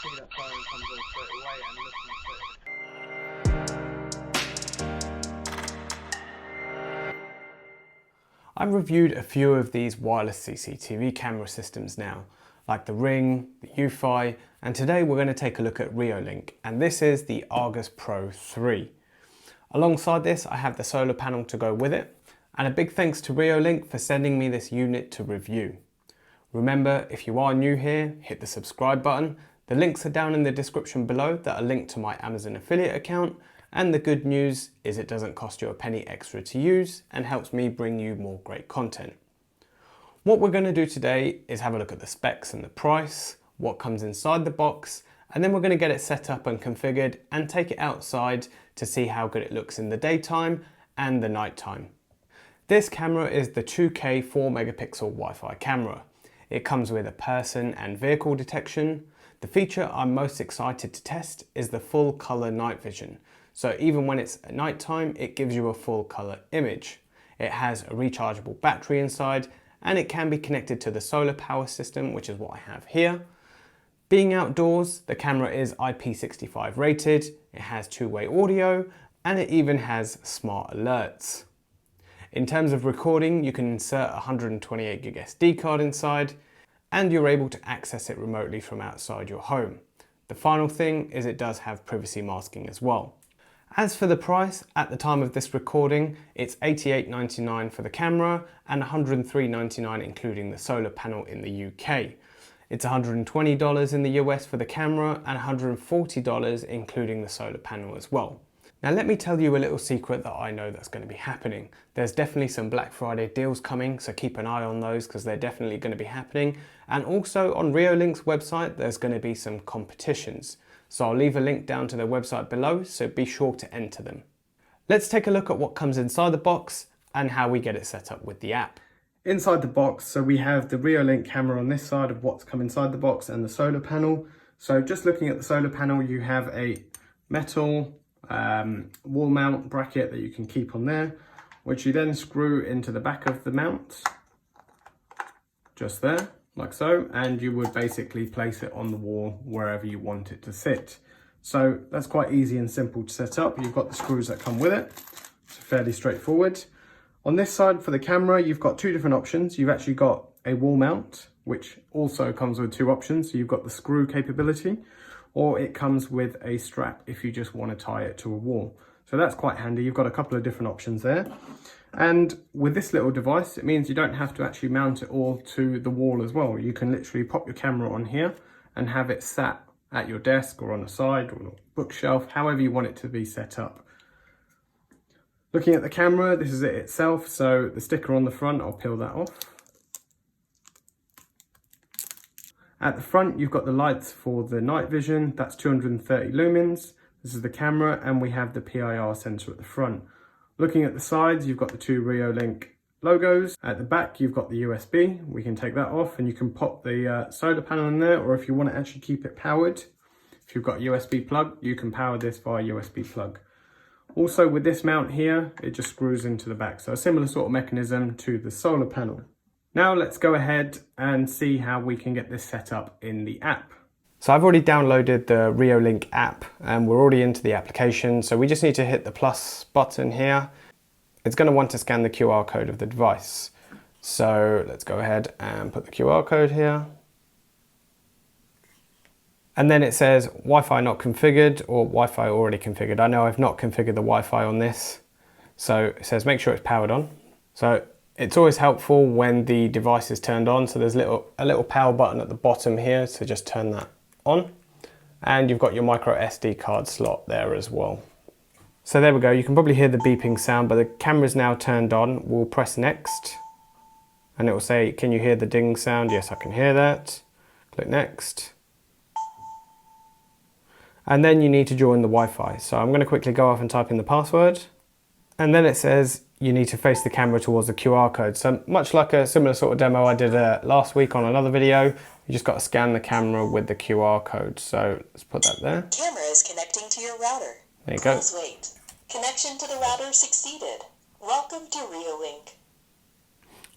see that siren comes on straight away and listen to it. I've reviewed a few of these wireless CCTV camera systems now, like the Ring, the UFi, and today we're going to take a look at Reolink, and this is the Argus Pro 3. Alongside this, I have the solar panel to go with it, and a big thanks to Reolink for sending me this unit to review. Remember, if you are new here, hit the subscribe button. The links are down in the description below that are linked to my Amazon affiliate account, and the good news is it doesn't cost you a penny extra to use and helps me bring you more great content. What we're going to do today is have a look at the specs and the price, what comes inside the box, and then we're going to get it set up and configured and take it outside to see how good it looks in the daytime and the nighttime. This camera is the 2K 4 megapixel Wi-Fi camera. It comes with a person and vehicle detection. The feature I'm most excited to test is the full color night vision. So even when it's at nighttime, it gives you a full color image. It has a rechargeable battery inside, and it can be connected to the solar power system, which is what I have here. Being outdoors, the camera is IP65 rated, it has two-way audio, and it even has smart alerts. In terms of recording, you can insert a 128 gig SD card inside, and you're able to access it remotely from outside your home. The final thing is it does have privacy masking as well. As for the price, at the time of this recording, it's $88.99 for the camera and $103.99 including the solar panel in the UK. It's $120 in the US for the camera and $140 including the solar panel as well. Now let me tell you a little secret that I know that's going to be happening. There's definitely some Black Friday deals coming, so keep an eye on those because they're definitely going to be happening. And also on Reolink's website, there's going to be some competitions. So I'll leave a link down to their website below, so be sure to enter them. Let's take a look at what comes inside the box and how we get it set up with the app. Inside the box, so we have the Reolink camera on this side of what's come inside the box and the solar panel. So just looking at the solar panel, you have a metal wall mount bracket that you can keep on there, which you then screw into the back of the mount, just there. Like so, and you would basically place it on the wall wherever you want it to sit. So that's quite easy and simple to set up. You've got the screws that come with it. It's fairly straightforward. On this side for the camera, you've got two different options. You've actually got a wall mount, which also comes with two options. So you've got the screw capability, or it comes with a strap if you just want to tie it to a wall. So that's quite handy. You've got a couple of different options there. And with this little device, it means you don't have to actually mount it all to the wall as well. You can literally pop your camera on here and have it sat at your desk or on the side or on a bookshelf, however you want it to be set up. Looking at the camera, this is it itself. So the sticker on the front, I'll peel that off. At the front, you've got the lights for the night vision. That's 230 lumens. This is the camera, and we have the PIR sensor at the front. Looking at the sides, you've got the two Reolink logos. At the back, you've got the USB. We can take that off and you can pop the solar panel in there, or if you want to actually keep it powered, if you've got a USB plug, you can power this via USB plug. Also with this mount here, it just screws into the back. So a similar sort of mechanism to the solar panel. Now let's go ahead and see how we can get this set up in the app. So I've already downloaded the Reolink app and we're already into the application. So we just need to hit the plus button here. It's going to want to scan the QR code of the device. So let's go ahead and put the QR code here. And then it says Wi-Fi not configured or Wi-Fi already configured. I know I've not configured the Wi-Fi on this. So it says make sure it's powered on. So it's always helpful when the device is turned on. So there's a little power button at the bottom here. So just turn that on, and you've got your micro SD card slot there as well. So there we go, you can probably hear the beeping sound, but the camera's now turned on. We'll press next and it will say, can you hear the ding sound? Yes, I can hear that. Click next. And then you need to join the Wi-Fi. So I'm going to quickly go off and type in the password, and then it says you need to face the camera towards the QR code. So much like a similar sort of demo I did last week on another video, you just got to scan the camera with the QR code. So let's put that there. Camera is connecting to your router. There you go. Please wait. Connection to the router succeeded. Welcome to Reolink.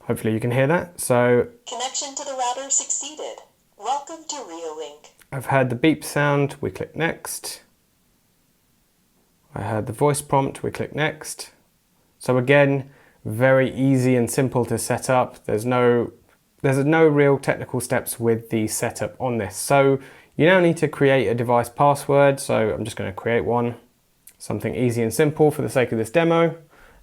Hopefully you can hear that. So connection to the router succeeded. Welcome to Reolink. I've heard the beep sound, we click next. I heard the voice prompt, we click next. So again, very easy and simple to set up. There's no real technical steps with the setup on this. So you now need to create a device password. So I'm just going to create one, something easy and simple for the sake of this demo.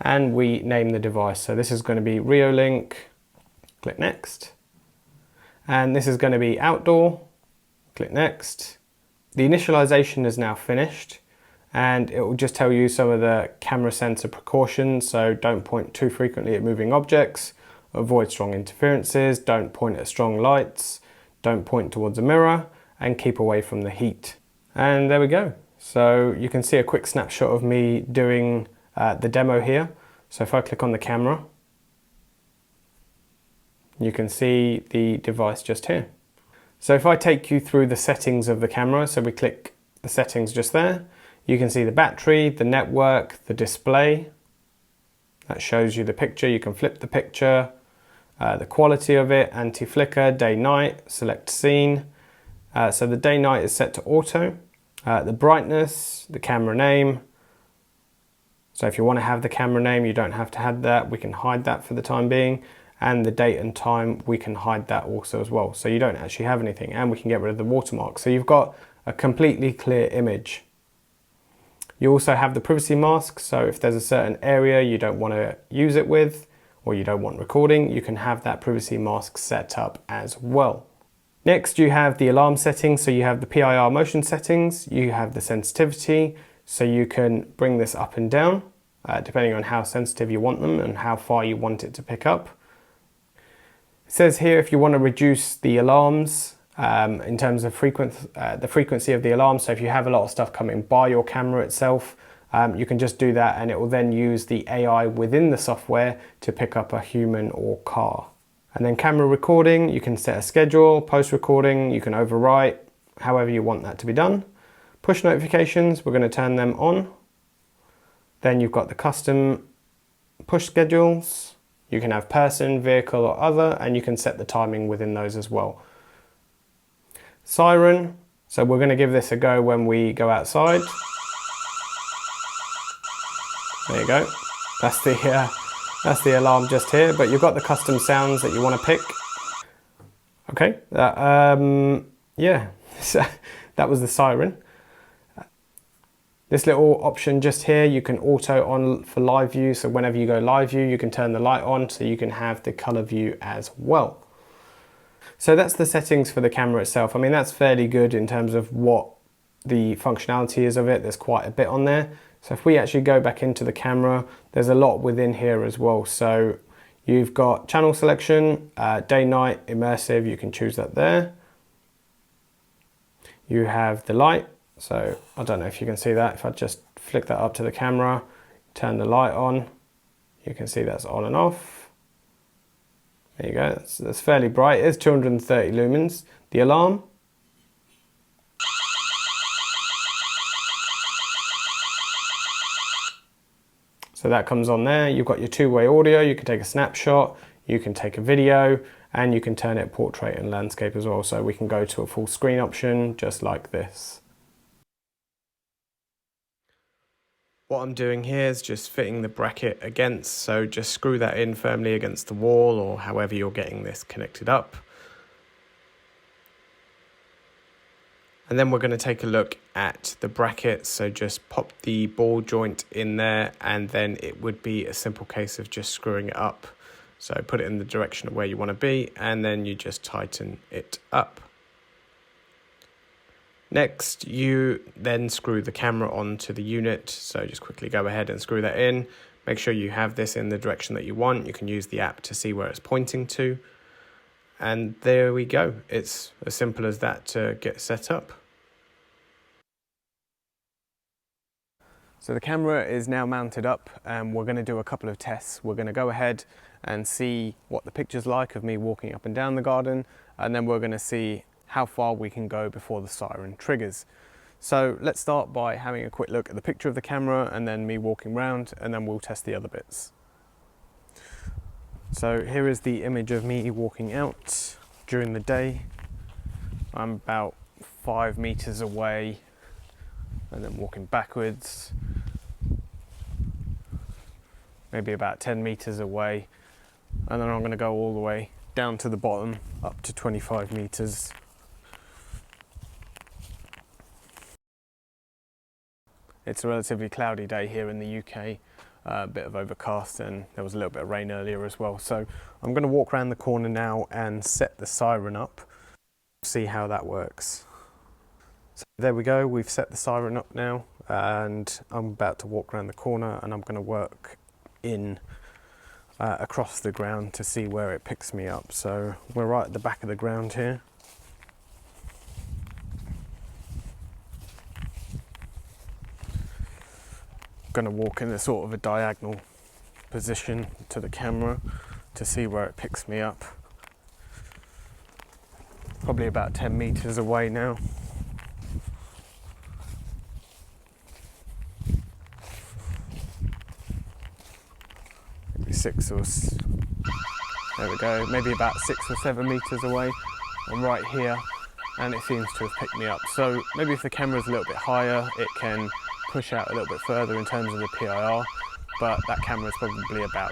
And we name the device. So this is going to be Reolink, click next. And this is going to be outdoor, click next. The initialization is now finished. And it will just tell you some of the camera sensor precautions. So don't point too frequently at moving objects, avoid strong interferences, don't point at strong lights, don't point towards a mirror, and keep away from the heat. And there we go. So you can see a quick snapshot of me doing the demo here. So if I click on the camera, you can see the device just here. So if I take you through the settings of the camera, so we click the settings just there, you can see the battery, the network, the display. That shows you the picture. You can flip the picture, the quality of it, anti-flicker, day-night, select scene. So the day-night is set to auto. The brightness, the camera name. So if you want to have the camera name, you don't have to have that. We can hide that for the time being. And the date and time, we can hide that also as well. So you don't actually have anything, and we can get rid of the watermark. So you've got a completely clear image. You also have the privacy mask, so if there's a certain area you don't want to use it with, or you don't want recording, you can have that privacy mask set up as well. Next, you have the alarm settings, so you have the PIR motion settings, you have the sensitivity, so you can bring this up and down, depending on how sensitive you want them and how far you want it to pick up. It says here if you want to reduce the alarms, in terms of the frequency of the alarm. So if you have a lot of stuff coming by your camera itself, you can just do that, and it will then use the AI within the software to pick up a human or car. And then camera recording, you can set a schedule. Post recording, you can overwrite, however you want that to be done. Push notifications, we're going to turn them on. Then you've got the custom push schedules. You can have person, vehicle or other, and you can set the timing within those as well. Siren, so we're going to give this a go when we go outside. There you go. That's the alarm just here, but you've got the custom sounds that you want to pick. Okay, yeah, that was the siren. This little option just here, you can auto on for live view. So whenever you go live view, you can turn the light on so you can have the color view as well. So that's the settings for the camera itself. I mean, that's fairly good in terms of what the functionality is of it. There's quite a bit on there. So if we actually go back into the camera, there's a lot within here as well. So you've got channel selection, day, night, immersive, you can choose that there. You have the light. So I don't know if you can see that. If I just flick that up to the camera, turn the light on, you can see that's on and off. There you go, that's fairly bright. It's 230 lumens. The alarm. So that comes on there. You've got your two-way audio. You can take a snapshot, you can take a video, and you can turn it portrait and landscape as well. So we can go to a full screen option just like this. What I'm doing here is just fitting the bracket against, so just screw that in firmly against the wall or however you're getting this connected up. And then we're going to take a look at the bracket, so just pop the ball joint in there, and then it would be a simple case of just screwing it up. So put it in the direction of where you want to be, and then you just tighten it up. Next, you then screw the camera onto the unit, so just quickly go ahead and screw that in. Make sure you have this in the direction that you want. You can use the app to see where it's pointing to. And there we go. It's as simple as that to get set up. So the camera is now mounted up, and we're going to do a couple of tests. We're going to go ahead and see what the picture's like of me walking up and down the garden, and then we're going to see how far we can go before the siren triggers. So let's start by having a quick look at the picture of the camera and then me walking around, and then we'll test the other bits. So here is the image of me walking out during the day. I'm about 5 meters away, and then walking backwards, maybe about 10 meters away, and then I'm going to go all the way down to the bottom up to 25 meters. It's a relatively cloudy day here in the UK, a bit of overcast, and there was a little bit of rain earlier as well. So I'm going to walk around the corner now and set the siren up, see how that works. So there we go, we've set the siren up now, and I'm about to walk around the corner, and I'm going to work in across the ground to see where it picks me up. So we're right at the back of the ground here. I'm going to walk in a sort of a diagonal position to the camera to see where it picks me up. Probably about 10 meters away now. Maybe there we go, maybe about 6 or 7 meters away. I'm right here, and it seems to have picked me up. So maybe if the camera's a little bit higher, it can push out a little bit further in terms of the PIR, but that camera is probably about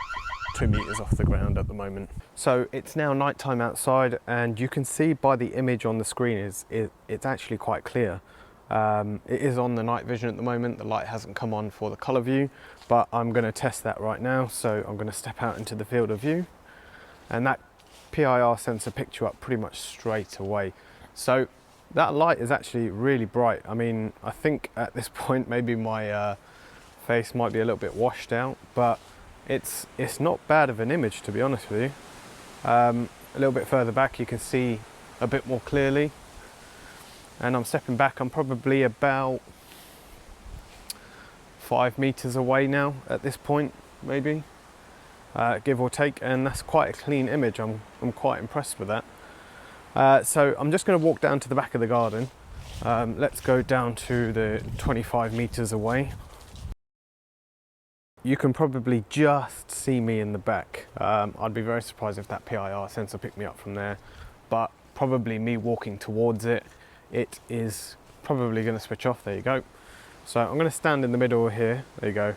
2 meters off the ground at the moment. So it's now nighttime outside, and you can see by the image on the screen it's actually quite clear. It is on the night vision at the moment. The light hasn't come on for the color view, but I'm going to test that right now. So I'm going to step out into the field of view, and that PIR sensor picked you up pretty much straight away. So that light is actually really bright. I mean, I think at this point maybe my face might be a little bit washed out, but it's not bad of an image, to be honest with you. A little bit further back you can see a bit more clearly, and I'm stepping back. I'm probably about 5 meters away now at this point, maybe, give or take, and that's quite a clean image. I'm quite impressed with that. So I'm just going to walk down to the back of the garden. Let's go down to the 25 meters away. You can probably just see me in the back. I'd be very surprised if that PIR sensor picked me up from there, but probably me walking towards it, it is probably going to switch off. There you go. So I'm going to stand in the middle here. There you go.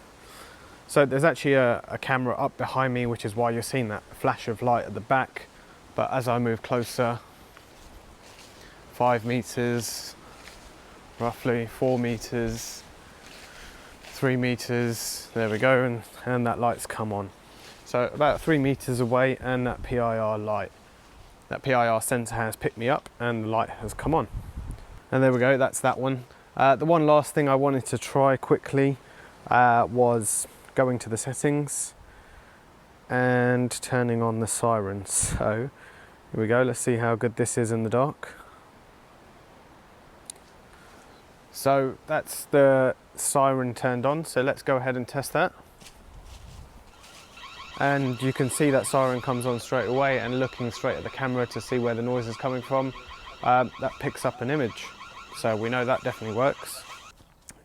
So there's actually a camera up behind me, which is why you're seeing that flash of light at the back. But as I move closer, 5 meters, roughly 4 meters, 3 meters, there we go, and that light's come on. So about 3 meters away, and that PIR sensor has picked me up, and the light has come on. And there we go, that's that one. The one last thing I wanted to try quickly was going to the settings and turning on the siren. So here we go, let's see how good this is in the dark. So that's the siren turned on, so let's go ahead and test that. And you can see that siren comes on straight away, and looking straight at the camera to see where the noise is coming from, that picks up an image. So we know that definitely works.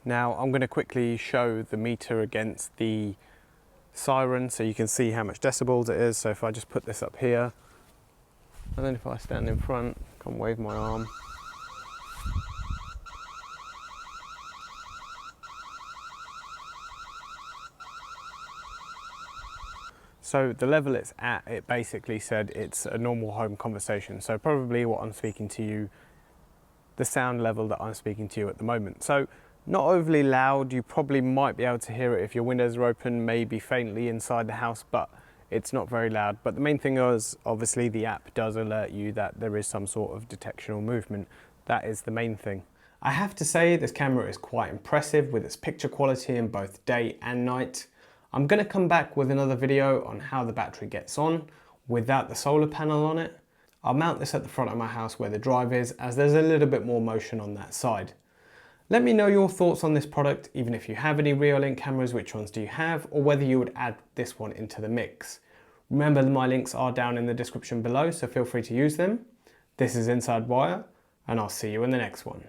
Now I'm going to quickly show the meter against the siren so you can see how much decibels it is. So if I just put this up here, and then if I stand in front, come wave my arm. So the level it's at, it basically said it's a normal home conversation. So probably what I'm speaking to you, the sound level that I'm speaking to you at the moment. So not overly loud. You probably might be able to hear it if your windows are open, maybe faintly inside the house, but it's not very loud. But the main thing is, obviously the app does alert you that there is some sort of detection or movement. That is the main thing. I have to say this camera is quite impressive with its picture quality in both day and night. I'm going to come back with another video on how the battery gets on without the solar panel on it. I'll mount this at the front of my house where the drive is, as there's a little bit more motion on that side. Let me know your thoughts on this product, even if you have any Reolink cameras, which ones do you have, or whether you would add this one into the mix. Remember, my links are down in the description below, so feel free to use them. This is Insidewire, and I'll see you in the next one.